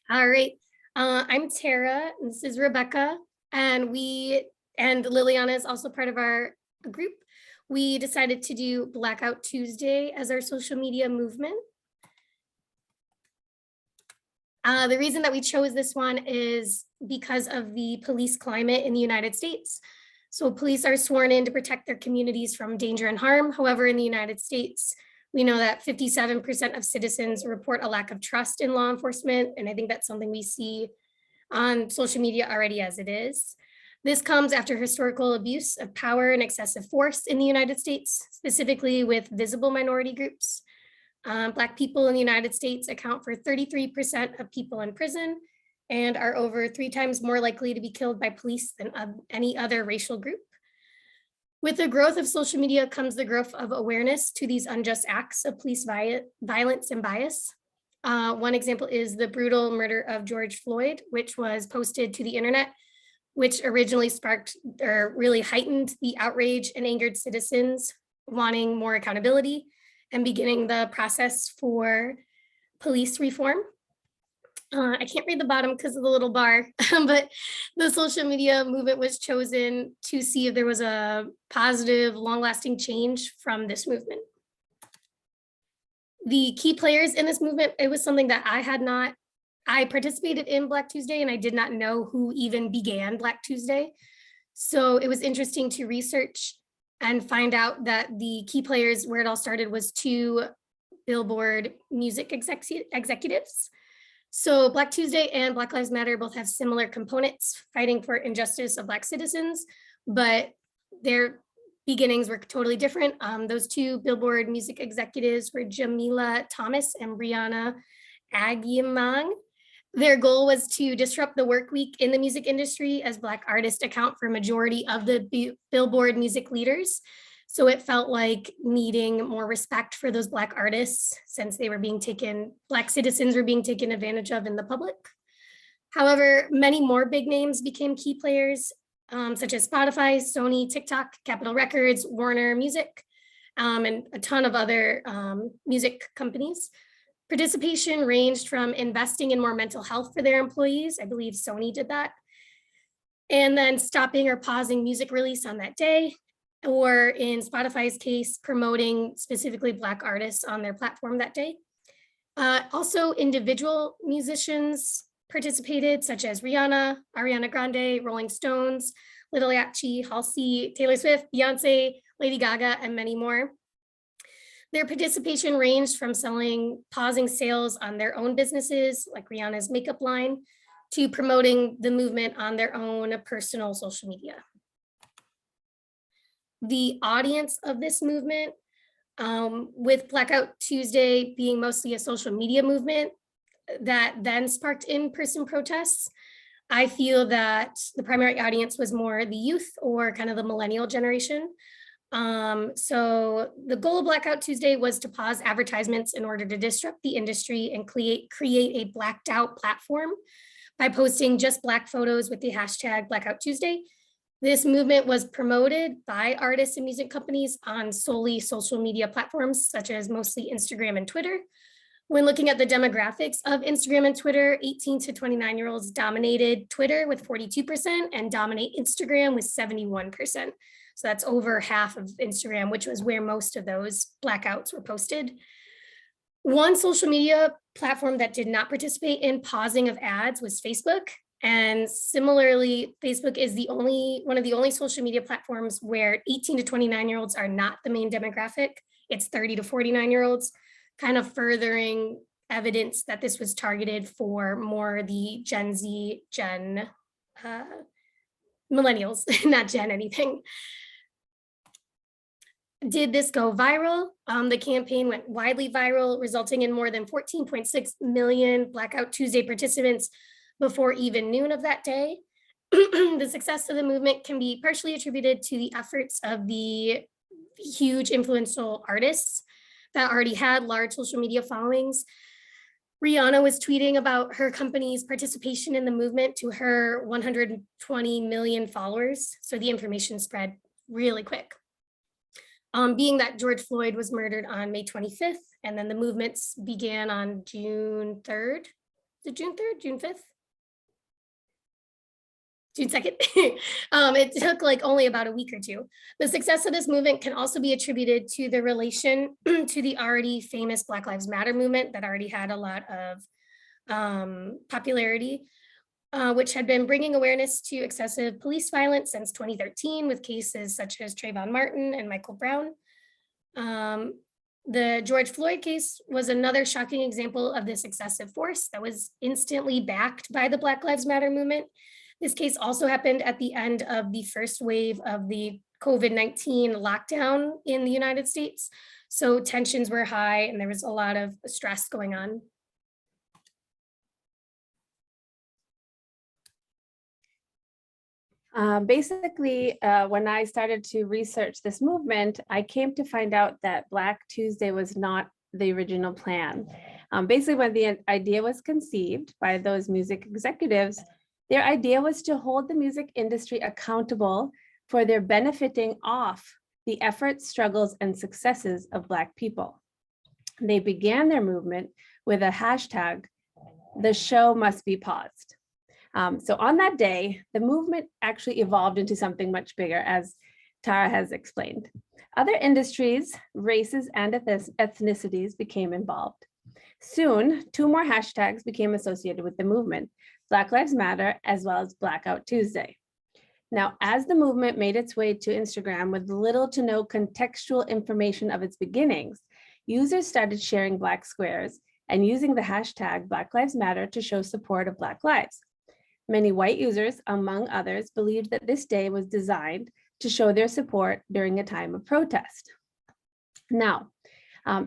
All right. I'm Tara, and this is Rebecca, and Lillian is also part of our group. We decided to do Blackout Tuesday as our social media movement. The reason that we chose this one is because of the police climate in the United States. So police are sworn in to protect their communities from danger and harm. However, in the United States, we know that 57% of citizens report a lack of trust in law enforcement. And I think that's something we see on social media already as it is. This comes after historical abuse of power and excessive force in the United States, specifically with visible minority groups. Black people in the United States account for 33% of people in prison and are over 3 times more likely to be killed by police than any other racial group. With the growth of social media comes the growth of awareness to these unjust acts of police violence and bias. One example is the brutal murder of George Floyd, which was posted to the internet, which originally sparked or really heightened the outrage and angered citizens wanting more accountability and beginning the process for police reform. I can't read the bottom because of the little bar, but the social media movement was chosen to see if there was a positive, long-lasting change from this movement. The key players in this movement, it was something that I participated in Black Tuesday and I did not know who even began Black Tuesday. So it was interesting to research and find out that the key players where it all started was 2 Billboard music executives. So Black Tuesday and Black Lives Matter both have similar components, fighting for injustice of Black citizens, but their beginnings were totally different. Those 2 Billboard music executives were Jamila Thomas and Brianna Agyemang. Their goal was to disrupt the work week in the music industry, as Black artists account for a majority of the Billboard music leaders. So it felt like needing more respect for those Black artists since they were Black citizens were being taken advantage of in the public. However, many more big names became key players, such as Spotify, Sony, TikTok, Capitol Records, Warner Music, and a ton of other music companies. Participation ranged from investing in more mental health for their employees. I believe Sony did that. And then stopping or pausing music release on that day, or in Spotify's case, promoting specifically Black artists on their platform that day. Also, individual musicians participated, such as Rihanna, Ariana Grande, Rolling Stones, Lil Yachty, Halsey, Taylor Swift, Beyonce, Lady Gaga, and many more. Their participation ranged from pausing sales on their own businesses, like Rihanna's makeup line, to promoting the movement on their own personal social media. The audience of this movement, with Blackout Tuesday being mostly a social media movement that then sparked in-person protests, I feel that the primary audience was more the youth or kind of the millennial generation. So the goal of Blackout Tuesday was to pause advertisements in order to disrupt the industry and create a blacked out platform by posting just Black photos with the hashtag Blackout Tuesday. This movement was promoted by artists and music companies on solely social media platforms, such as mostly Instagram and Twitter. When looking at the demographics of Instagram and Twitter, 18 to 29-year-olds dominated Twitter with 42% and dominate Instagram with 71%. So that's over half of Instagram, which was where most of those blackouts were posted. One social media platform that did not participate in pausing of ads was Facebook. And similarly, Facebook is one of the only social media platforms where 18 to 29-year-olds are not the main demographic. It's 30 to 49-year-olds, kind of furthering evidence that this was targeted for more the Gen Z, millennials, not Gen anything. Did this go viral? The campaign went widely viral, resulting in more than 14.6 million Blackout Tuesday participants before even noon of that day. The success of the movement can be partially attributed to the efforts of the huge influential artists that already had large social media followings. Rihanna was tweeting about her company's participation in the movement to her 120 million followers. So the information spread really quick. Being that George Floyd was murdered on May 25th, and then the movements began on June 3rd, is it June 3rd, June 5th? June 2nd. It took like only about a week or two. The success of this movement can also be attributed to the relation to the already famous Black Lives Matter movement that already had a lot of popularity, which had been bringing awareness to excessive police violence since 2013 with cases such as Trayvon Martin and Michael Brown. The George Floyd case was another shocking example of this excessive force that was instantly backed by the Black Lives Matter movement. This case also happened at the end of the first wave of the COVID-19 lockdown in the United States. So tensions were high and there was a lot of stress going on. Basically, when I started to research this movement, I came to find out that Black Tuesday was not the original plan. Basically, when the idea was conceived by those music executives, their idea was to hold the music industry accountable for their benefiting off the efforts, struggles, and successes of Black people. They began their movement with a hashtag, "The show must be paused." So on that day, the movement actually evolved into something much bigger, as Tara has explained. Other industries, races, and ethnicities became involved. Soon, 2 more hashtags became associated with the movement: Black Lives Matter, as well as Blackout Tuesday. Now, as the movement made its way to Instagram with little to no contextual information of its beginnings, users started sharing Black squares and using the hashtag Black Lives Matter to show support of Black lives. Many white users, among others, believed that this day was designed to show their support during a time of protest. Now,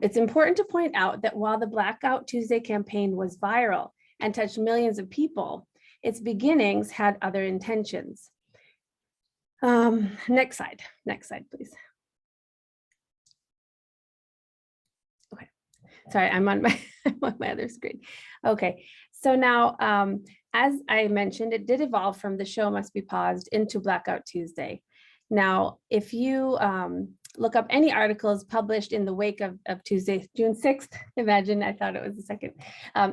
it's important to point out that while the Blackout Tuesday campaign was viral and touched millions of people, its beginnings had other intentions. Next slide, please. Okay, sorry, I'm on my other screen. Okay, so now, as I mentioned, it did evolve from "The show must be paused" into Blackout Tuesday. Now, if you look up any articles published in the wake of Tuesday, June 6th, imagine I thought it was the 2nd,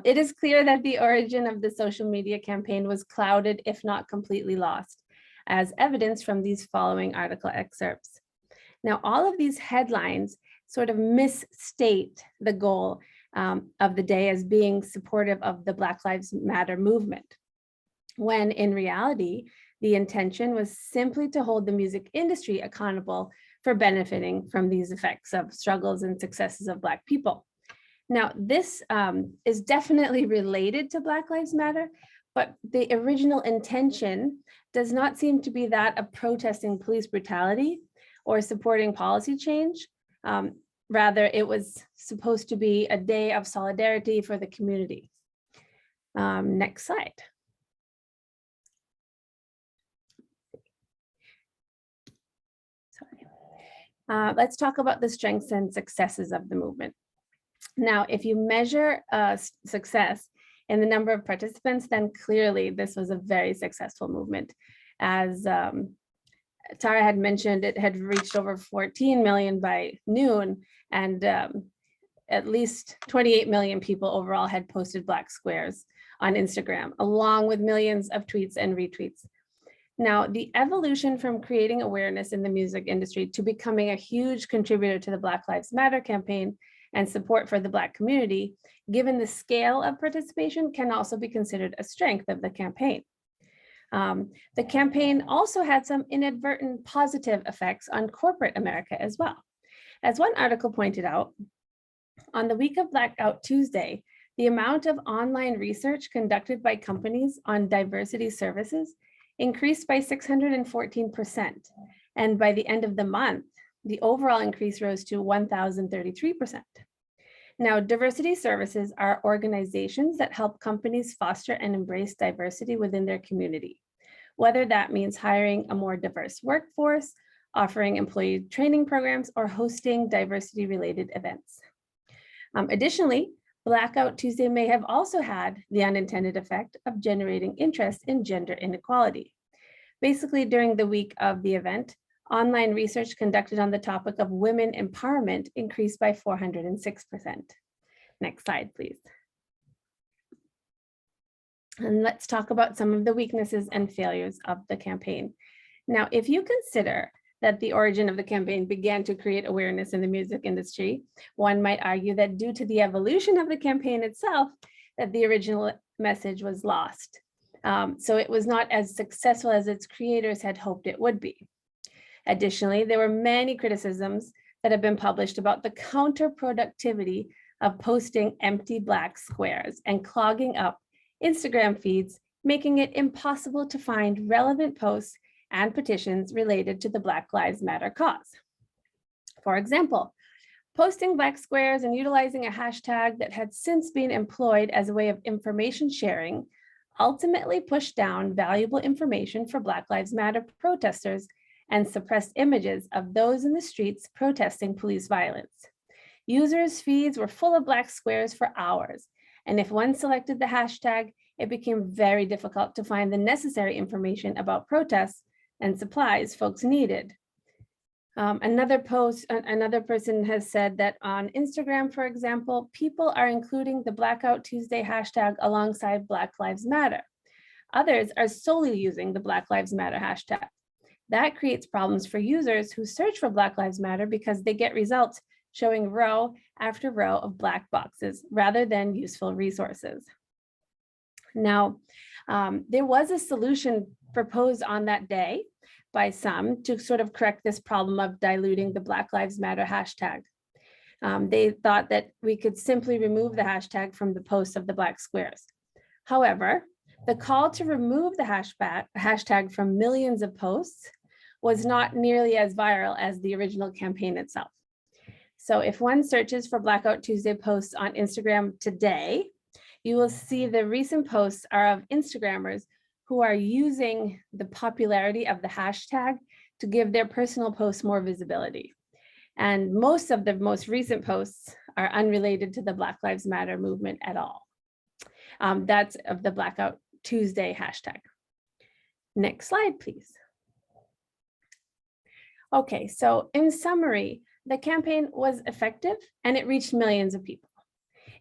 it is clear that the origin of the social media campaign was clouded, if not completely lost, as evidenced from these following article excerpts. Now, all of these headlines sort of misstate the goal of the day as being supportive of the Black Lives Matter movement, when in reality, the intention was simply to hold the music industry accountable for benefiting from these effects of struggles and successes of Black people. Now, this is definitely related to Black Lives Matter, but the original intention does not seem to be that of protesting police brutality or supporting policy change. Rather, it was supposed to be a day of solidarity for the community. Next slide. Let's talk about the strengths and successes of the movement. Now, if you measure success in the number of participants, then clearly this was a very successful movement. As Tara had mentioned, it had reached over 14 million by noon, and at least 28 million people overall had posted Black squares on Instagram, along with millions of tweets and retweets. Now, the evolution from creating awareness in the music industry to becoming a huge contributor to the Black Lives Matter campaign and support for the Black community, given the scale of participation, can also be considered a strength of the campaign. The campaign also had some inadvertent positive effects on corporate America as well. As one article pointed out, on the week of Blackout Tuesday, the amount of online research conducted by companies on diversity services increased by 614%. And by the end of the month, the overall increase rose to 1,033%. Now, diversity services are organizations that help companies foster and embrace diversity within their community, whether that means hiring a more diverse workforce, offering employee training programs, or hosting diversity-related events. Additionally, Blackout Tuesday may have also had the unintended effect of generating interest in gender inequality. Basically, during the week of the event, online research conducted on the topic of women empowerment increased by 406%. Next slide, please. And let's talk about some of the weaknesses and failures of the campaign. Now, if you consider that the origin of the campaign began to create awareness in the music industry, one might argue that due to the evolution of the campaign itself, that the original message was lost. So it was not as successful as its creators had hoped it would be. Additionally, there were many criticisms that have been published about the counterproductivity of posting empty black squares and clogging up Instagram feeds, making it impossible to find relevant posts and petitions related to the Black Lives Matter cause. For example, posting black squares and utilizing a hashtag that had since been employed as a way of information sharing ultimately pushed down valuable information for Black Lives Matter protesters and suppressed images of those in the streets protesting police violence. Users' feeds were full of black squares for hours, and if one selected the hashtag, it became very difficult to find the necessary information about protests and supplies folks needed. Another person has said that on Instagram, for example, people are including the Blackout Tuesday hashtag alongside Black Lives Matter. Others are solely using the Black Lives Matter hashtag. That creates problems for users who search for Black Lives Matter because they get results showing row after row of black boxes rather than useful resources. Now, there was a solution proposed on that day by some to sort of correct this problem of diluting the Black Lives Matter hashtag. They thought that we could simply remove the hashtag from the posts of the black squares. However, the call to remove the hashtag from millions of posts was not nearly as viral as the original campaign itself. So if one searches for Blackout Tuesday posts on Instagram today, you will see the recent posts are of Instagrammers who are using the popularity of the hashtag to give their personal posts more visibility. And most of the most recent posts are unrelated to the Black Lives Matter movement at all. That's of the Blackout Tuesday hashtag. Next slide, please. Okay, so in summary, the campaign was effective and it reached millions of people.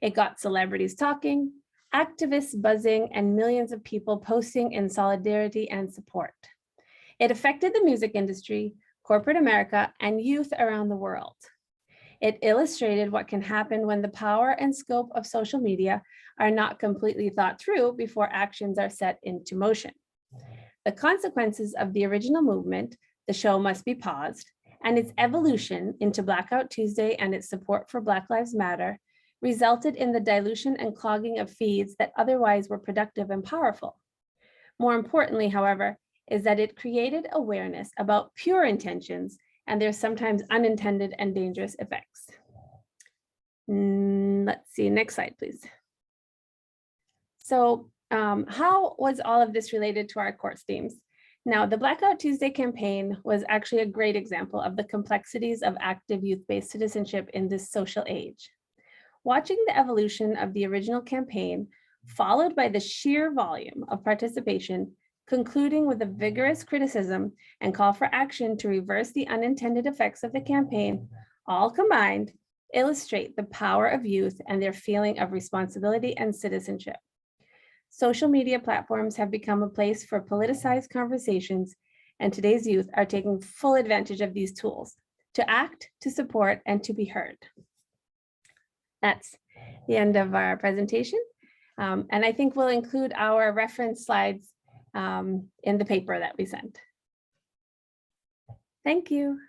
It got celebrities talking, activists buzzing, and millions of people posting in solidarity and support. It affected the music industry, corporate America, and youth around the world. It illustrated what can happen when the power and scope of social media are not completely thought through before actions are set into motion. The consequences of the original movement, the show must be paused, and its evolution into Blackout Tuesday and its support for Black Lives Matter resulted in the dilution and clogging of feeds that otherwise were productive and powerful. More importantly, however, is that it created awareness about pure intentions and their sometimes unintended and dangerous effects. Let's see, next slide, please. So how was all of this related to our course themes? Now, the Blackout Tuesday campaign was actually a great example of the complexities of active youth-based citizenship in this social age. Watching the evolution of the original campaign, followed by the sheer volume of participation, concluding with a vigorous criticism and call for action to reverse the unintended effects of the campaign, all combined, illustrate the power of youth and their feeling of responsibility and citizenship. Social media platforms have become a place for politicized conversations, and today's youth are taking full advantage of these tools to act, to support, and to be heard. That's the end of our presentation. And I think we'll include our reference slides in the paper that we sent. Thank you.